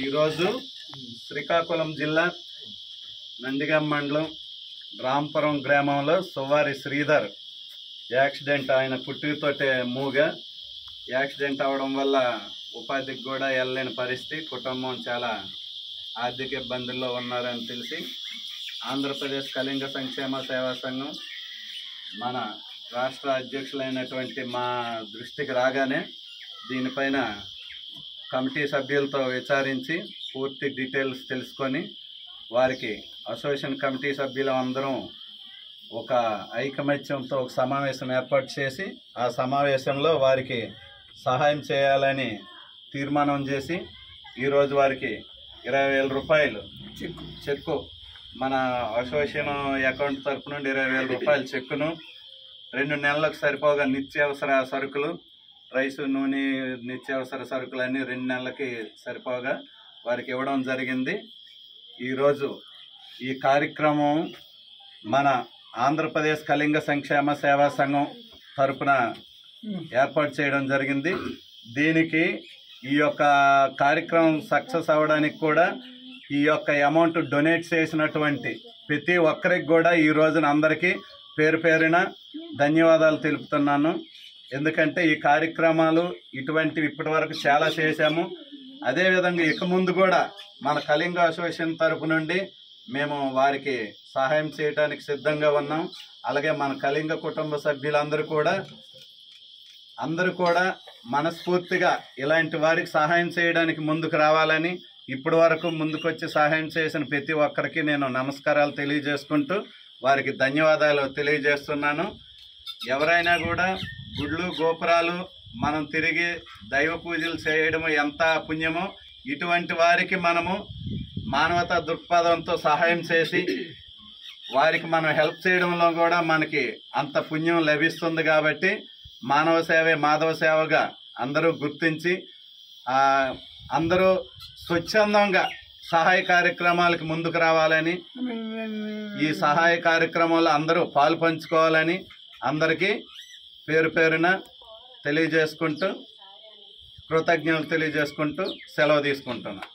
ఈరోజు శ్రీకాకుళం జిల్లా నందిగామ మండలం రాంపురం గ్రామంలో సువారి శ్రీధర్ యాక్సిడెంట్, ఆయన పుట్టుకతోటే మూగా యాక్సిడెంట్ అవడం వల్ల ఉపాధికి కూడా వెళ్ళలేని పరిస్థితి, కుటుంబం చాలా ఆర్థిక ఇబ్బందుల్లో ఉన్నారని తెలిసి ఆంధ్రప్రదేశ్ కళింగ సంక్షేమ సేవా సంఘం మన రాష్ట్ర అధ్యక్షులైనటువంటి మా దృష్టికి రాగానే దీనిపైన కమిటీ సభ్యులతో విచారించి పూర్తి డీటెయిల్స్ తెలుసుకొని వారికి అసోసియేషన్ కమిటీ సభ్యులు అందరం ఒక ఐకమత్యంతో ఒక సమావేశం ఏర్పాటు చేసి ఆ సమావేశంలో వారికి సహాయం చేయాలని తీర్మానం చేసి ఈరోజు వారికి 20,000 రూపాయలు చెక్కు మన అసోసియేషన్ అకౌంట్ తరపు నుండి 20,000 రూపాయల చెక్కును 2 నెలలకు సరిపోగా నిత్యావసర సరుకులు, రైసు, నూనె, నిత్యావసర సరుకులన్నీ 2 నెలలకి సరిపోగా వారికి ఇవ్వడం జరిగింది. ఈరోజు ఈ కార్యక్రమం మన ఆంధ్రప్రదేశ్ కళింగ సంక్షేమ సేవా సంఘం తరపున ఏర్పాటు చేయడం జరిగింది. దీనికి ఈ యొక్క కార్యక్రమం సక్సెస్ అవ్వడానికి కూడా ఈ యొక్క అమౌంట్ డొనేట్ చేసినటువంటి ప్రతి ఒక్కరికి కూడా ఈ రోజున అందరికీ పేరు పేరున ధన్యవాదాలు తెలుపుతున్నాను. ఎందుకంటే ఈ కార్యక్రమాలు ఇటువంటివి ఇప్పటి వరకు చాలా చేశాము. అదేవిధంగా ఇక ముందు కూడా మన కళింగ అసోసియేషన్ తరపు నుండి మేము వారికి సహాయం చేయడానికి సిద్ధంగా ఉన్నాం. అలాగే మన కళింగ కుటుంబ సభ్యులందరూ కూడా మనస్ఫూర్తిగా ఇలాంటి వారికి సహాయం చేయడానికి ముందుకు రావాలని, ఇప్పటి వరకు ముందుకొచ్చి సహాయం చేసిన ప్రతి ఒక్కరికి నేను నమస్కారాలు తెలియజేసుకుంటూ వారికి ధన్యవాదాలు తెలియజేస్తున్నాను. ఎవరైనా కూడా గుళ్ళు, గోపురాలు మనం తిరిగి దైవ పూజలు చేయడం ఎంత పుణ్యమో, ఇటువంటి వారికి మనము మానవతా దృక్పథంతో సహాయం చేసి వారికి మనం హెల్ప్ చేయడంలో కూడా మనకి అంత పుణ్యం లభిస్తుంది. కాబట్టి మానవ సేవే మాధవ సేవగా అందరూ గుర్తించి అందరూ స్వచ్ఛందంగా సహాయ కార్యక్రమాలకు ముందుకు రావాలని, ఈ సహాయ కార్యక్రమాల్లో అందరూ పాలు పంచుకోవాలని అందరికీ పేరు పేరున తెలియజేసుకుంటూ కృతజ్ఞతలు తెలియజేసుకుంటూ సెలవు తీసుకుంటున్నాను.